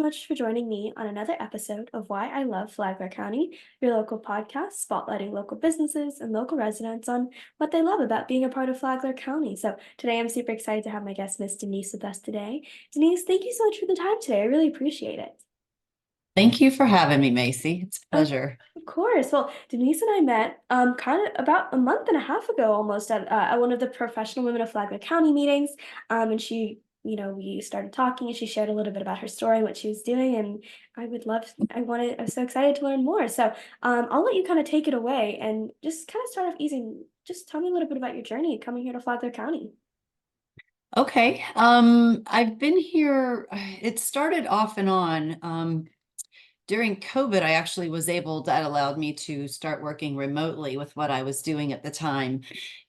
much for joining me on another episode of Why I Love Flagler County, your local podcast spotlighting local businesses and local residents on what they love about being a part of Flagler County. So today I'm super excited to have my guest, Miss Denise, with us today. Denise, thank you so much for the time today. I really appreciate it. Thank you for having me, Macy. It's a Of, pleasure. of course. Well, Denise and I met kind of about a month and a half ago almost at one of the professional women of Flagler County meetings. And she, we started talking and she shared a little bit about her story and what she was doing. And I was so excited to learn more. So I'll let you kind of take it away and just kind of start off easy. Just tell me a little bit about your journey coming here to Flagler County. Okay. I've been here, it started off and on. During COVID, I actually was able, that allowed me to start working remotely with what I was doing at the time.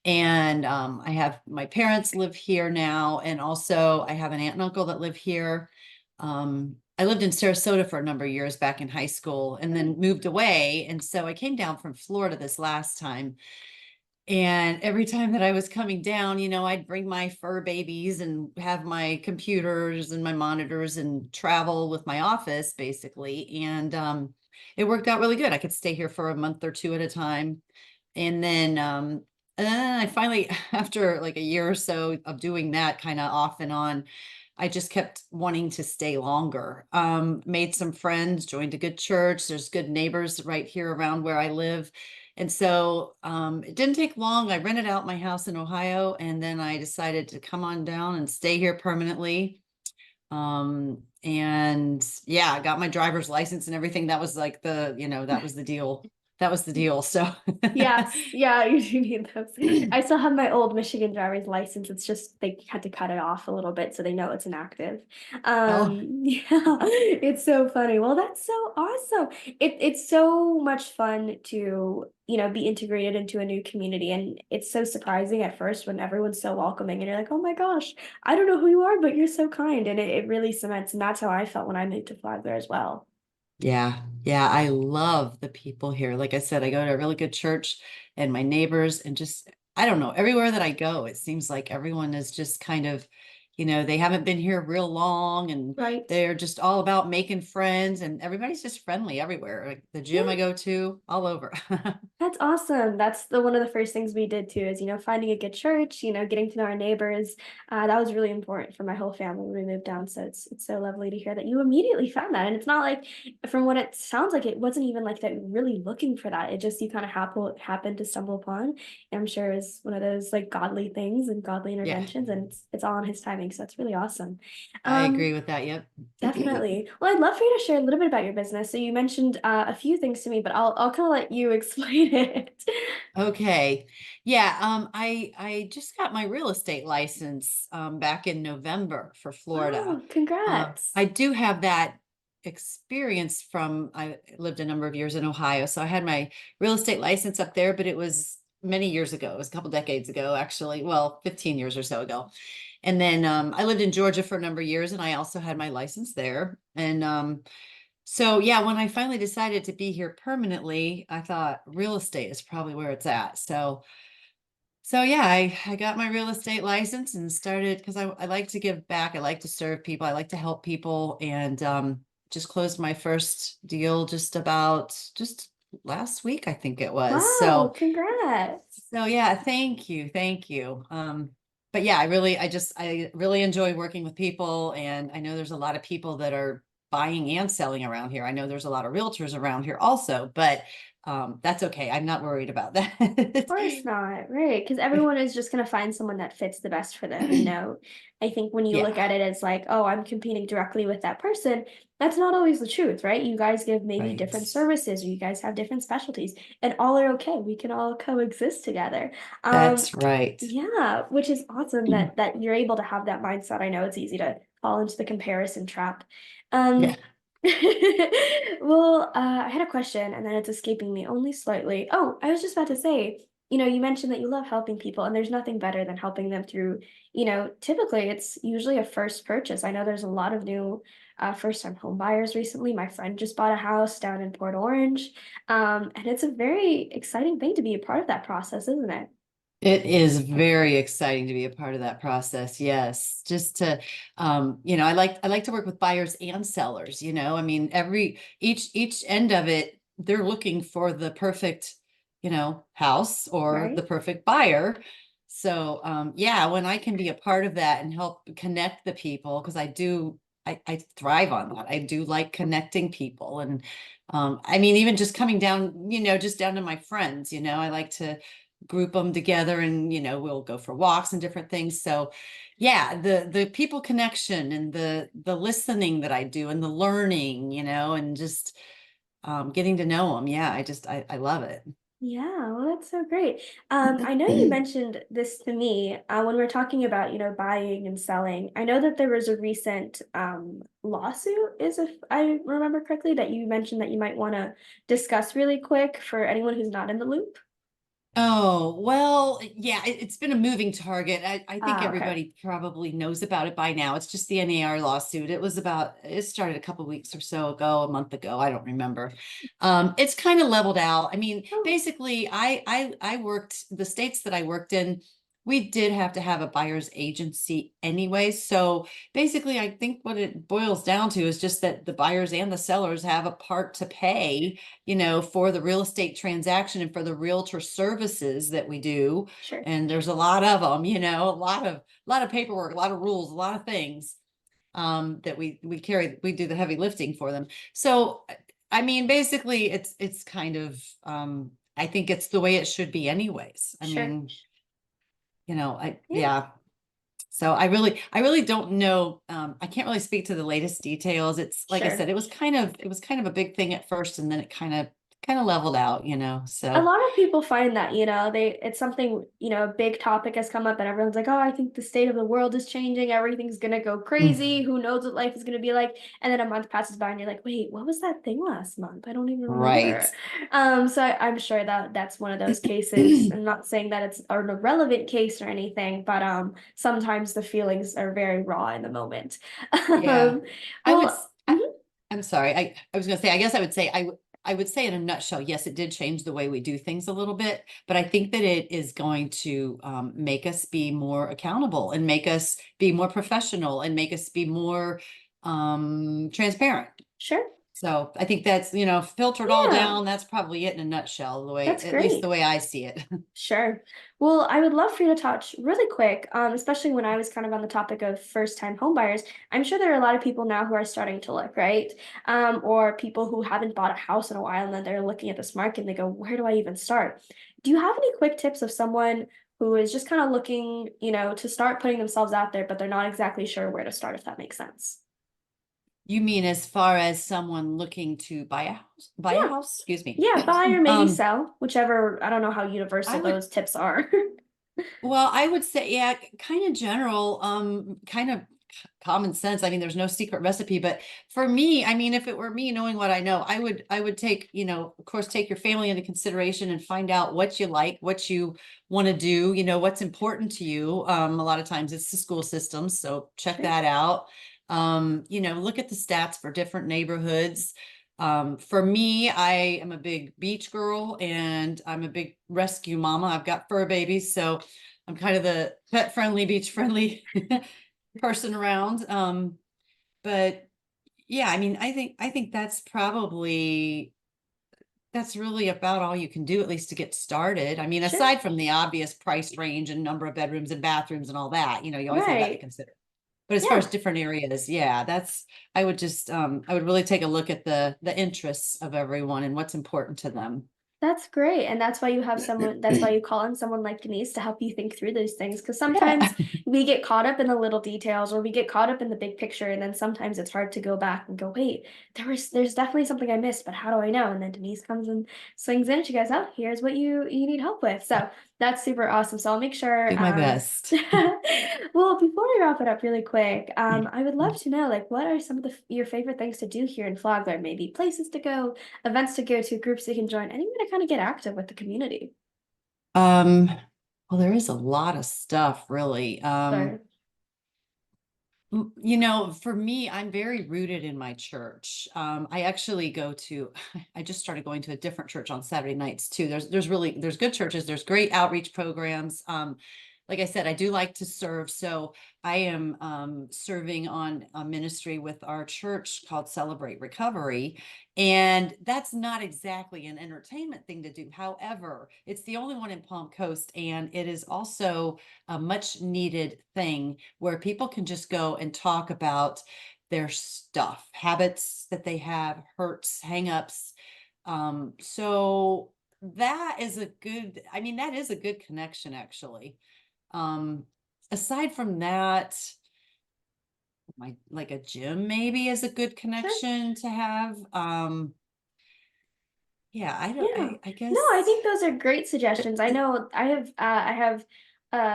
And I have my parents live here now, and also I have an aunt and uncle that live here. I lived in Sarasota for a number of years back in high school and then moved away. And so I came down from Florida this last time. And every time that I was coming down, I'd bring my fur babies and have my computers and my monitors and travel with my office basically. And it worked out really good. I could stay here for a month or two at a time. And then I finally, after like a year or so of doing that kind of off and on, I just kept wanting to stay longer. Made some friends, joined a good church. There's good neighbors right here around where I live. And so it didn't take long. I rented out my house in Ohio, and then I decided to come on down and stay here permanently. And yeah, I got my driver's license and everything. That was like that was the deal. That was the deal. So Yes, yeah, you do need those. I still have my old Michigan driver's license. It's just they had to cut it off a little bit so they know it's inactive. oh Yeah, it's so funny. Well, that's so awesome. It's so much fun to, be integrated into a new community. And it's so surprising at first when everyone's so welcoming and you're like, oh my gosh, I don't know who you are, but you're so kind. And it really cements. And that's how I felt when I moved to Flagler as well. yeah, yeah, I love the people here. Like I said, I go to a really good church and my neighbors, and just, I don't know, everywhere that I go, it seems like everyone is just kind of, they haven't been here real long, and Right. they're just all about making friends, and everybody's just friendly everywhere. Like the gym I Yeah. go to, all over. That's awesome. That's the one of the first things we did too, is, finding a good church, getting to know our neighbors. That was really important for my whole family when we moved down. So it's so lovely to hear that you immediately found that. And it's not like, from what it sounds like, it wasn't even like that you're really looking for that. It just you kind of happened to stumble upon. And I'm sure it was one of those like godly things and godly Yeah, interventions, and it's all on his timing. So that's really awesome. I Um, agree with that. Yep. Definitely. Well, I'd love for you to share a little bit about your business. So you mentioned a few things to me, but I'll kind of let you explain it. Okay. Yeah, I just got my real estate license back in November for Florida. Wow, congrats. I do have that experience from, I lived a number of years in Ohio, so I had my real estate license up there, but it was many years ago. It was a couple decades ago, actually. Well, 15 years or so ago. And then I lived in Georgia for a number of years, and I also had my license there. And so yeah, when I finally decided to be here permanently, I thought real estate is probably where it's at. So yeah, I got my real estate license and started, because I like to give back. I like to serve people. I like to help people, and just closed my first deal just last week, I think it was. Wow, congrats. So yeah, thank you, thank you. But yeah, I really enjoy working with people, and I know there's a lot of people that are buying and selling around here. I know there's a lot of realtors around here also, but that's okay. I'm not worried about Of that. course not, right? Because everyone is just going to find someone that fits the best for them. I think when you look Yeah, at it as like, oh, I'm competing directly with that person, that's not always the truth, right? You guys give maybe right. different services, or you guys have different specialties, and all are okay. We can all coexist together. Um, That's right. yeah, which is awesome that you're able to have that mindset. I know it's easy to fall into the comparison trap. Yeah. Um, well, I had a question and then it's escaping me only slightly. Oh, I was just about to say, you mentioned that you love helping people, and there's nothing better than helping them through, typically it's usually a first purchase. I know there's a lot of new first-time home buyers recently. My friend just bought a house down in Port Orange. And it's a very exciting thing to be a part of that process, isn't it? It is very exciting to be a part of that process. Yes. Just to, I like to work with buyers and sellers, I mean, each end of it, they're looking for the perfect, house or the Right? perfect buyer. So, yeah, when I can be a part of that and help connect the people, because I thrive on that. I do like connecting people. And, I mean, even just coming down, just down to my friends, I like to group them together and we'll go for walks and different things. So yeah, the people connection and the listening that I do and the learning, and just getting to know them. Yeah, I love it. Yeah, well, that's so great. I know you mentioned this to me when we are talking about, buying and selling. I know that there was a recent lawsuit, is if I remember correctly, that you mentioned that you might want to discuss really quick for anyone who's not in the loop. Oh, well, yeah, it's been a moving target. I think Ah, okay. everybody probably knows about it by now. It's just the NAR lawsuit. It started a couple weeks or so ago, a month ago. I don't remember. It's kind of leveled out. I mean, Oh, basically, I worked the states that I worked in, we did have to have a buyer's agency anyway. So basically, I think what it boils down to is just that the buyers and the sellers have a part to pay for the real estate transaction and for the realtor services that we do. sure, And there's a lot of them, a lot of paperwork, a lot of rules, a lot of things that we carry, we do the heavy lifting for them. So, I mean, basically it's kind of I think it's the way it should be anyways. I sure. mean, Yeah, yeah. So I really don't know. I can't really speak to the latest details. It's like I sure. said, it was kind of a big thing at first, and then it kind of leveled out, A So lot of people find that, it's something, a big topic has come up and everyone's like, oh, I think the state of the world is changing. Everything's gonna go crazy. Mm. Who knows what life is gonna be like? And then a month passes by and you're like, wait, what was that thing last month? I don't even Right. remember. So I'm sure that that's one of those cases. I'm not saying that it's an irrelevant case or anything, but sometimes the feelings are very raw in the moment. Yeah. Um, I would well, s- I, mhm, I'm sorry. I was gonna say, I guess I would say in a nutshell, yes, it did change the way we do things a little bit, but I think that it is going to make us be more accountable and make us be more professional and make us be more transparent. sure. So I think that's, filtered all Yeah, down. That's probably it in a nutshell, that's at least the great. way I see it. Sure. Well, I would love for you to touch really quick, especially when I was kind of on the topic of first-time home buyers. I'm sure there are a lot of people now who are starting to look, right? Or people who haven't bought a house in a while and then they're looking at this market and they go, where do I even start? Do you have any quick tips of someone who is just kind of looking, to start putting themselves out there, but they're not exactly sure where to start, if that makes sense? You mean as far as someone looking to buy a house? Buy a Yeah. house? Excuse me. Yeah, buy or maybe Um, sell, whichever, I don't know how I universal would those tips are. Well, I would say, yeah, kind of general, kind of common sense. I mean, there's no secret recipe, but for me, I mean, if it were me knowing what I know, I would take, of course, take your family into consideration and find out what you like, what you want to do, what's important to you. A lot of times it's the school systems, so check Sure. that out. Look at the stats for different neighborhoods. For me, I am a big beach girl and I'm a big rescue mama. I've got fur babies, so I'm kind of the pet friendly, beach friendly person around. But yeah, I mean, I think that's really about all you can do, at least to get started. I mean, Sure. aside from the obvious price range and number of bedrooms and bathrooms and all that, you always have that to Right. consider. But as far as Yeah. different areas, yeah, I would really take a look at the interests of everyone and what's important to them. That's great. And that's why you have someone, that's why you call in someone like Denise to help you think through those things. Because sometimes Yeah. we get caught up in the little details or we get caught up in the big picture. And then sometimes it's hard to go back and go, wait, there's definitely something I missed, but how do I know? And then Denise comes and swings in. She goes, oh, here's what you need help with. So that's super awesome. So I'll make sure, Do my best. well, before we wrap it up really quick, I would love to know, like, what are some of your favorite things to do here in Flagler? Maybe places to go, events to go to, groups you can join, any way to kind of get active with the community. Um, well, there is a lot of stuff, really. Sorry. You know, for me, I'm very rooted in my church. I actually go to, I just started going to a different church on Saturday nights too. There's good churches, there's great outreach programs. Like I said, I do like to serve. So I am serving on a ministry with our church called Celebrate Recovery. And that's not exactly an entertainment thing to do. However, it's the only one in Palm Coast. And it is also a much needed thing where people can just go and talk about their stuff, habits that they have, hurts, hangups. So that is a good, I mean, that is a good connection actually. Um, Aside from that, my like a gym maybe is a good Sure. connection to have. Yeah, I don't, Yeah. I No, I guess. think those are great suggestions. I know I have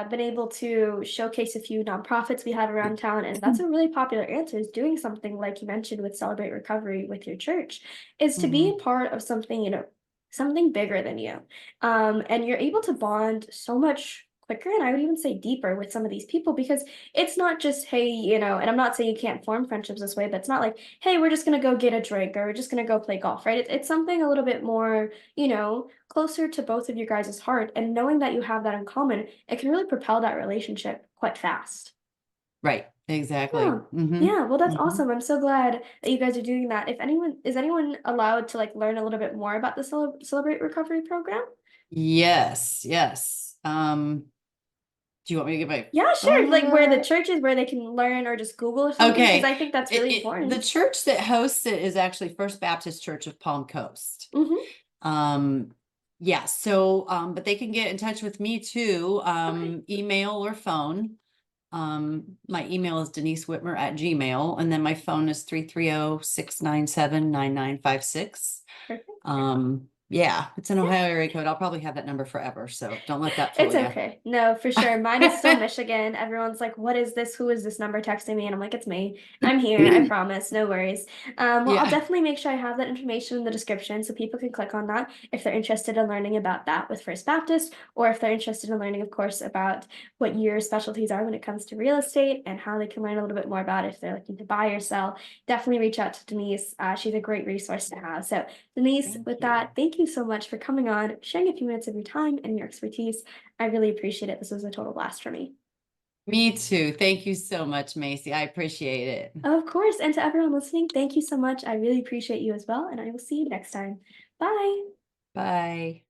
been able to showcase a few nonprofits we have around town, and that's a really popular answer is doing something like you mentioned with Celebrate Recovery with your church, is to be Mhm. a part of something, something bigger than you. And you're able to bond so much quicker and I would even say deeper with some of these people because it's not just, hey, and I'm not saying you can't form friendships this way, but it's not like, hey, we're just gonna go get a drink or we're just gonna go play golf, right? It's something a little bit more, closer to both of your guys' heart. And knowing that you have that in common, it can really propel that relationship quite fast. Right, Yeah. exactly. Hmm. Yeah, well, that's Hmm. awesome. I'm so glad that you guys are doing that. If anyone is anyone allowed to like learn a little bit more about the Celebrate Recovery program? Yes, yes. Do you want me to give my Yeah, phone sure. Like where the number? churches where they can learn or just Google or something, because Okay. I think that's really The important. church that hosts it is actually First Baptist Church of Palm Coast. Mm-hmm. Um, yeah, so but they can get in touch with me too, Okay. email or phone. My email is Denise Wittmer at Gmail, and then my phone is 330-697-9956. Perfect. Yeah, it's an Yeah. Ohio area code. I'll probably have that number forever, so don't let that fool It's you. okay. No, for sure. Mine is still Michigan. Everyone's like, "What is this? Who is this number texting me?" And I'm like, "It's me. I'm here. I promise. No worries." Well, I'll Yeah. definitely make sure I have that information in the description so people can click on that if they're interested in learning about that with First Baptist, or if they're interested in learning, of course, about what your specialties are when it comes to real estate and how they can learn a little bit more about it if they're looking to buy or sell. Definitely reach out to Denise. She's a great resource to have. So, Denise, Thank with you. that, thank you so much for coming on, sharing a few minutes of your time and your expertise. I really appreciate it. This was a total blast for me. Me too. Thank you so much, Macy. I appreciate it. Of course. And to everyone listening, thank you so much. I really appreciate you as well. And I will see you next time. Bye. Bye.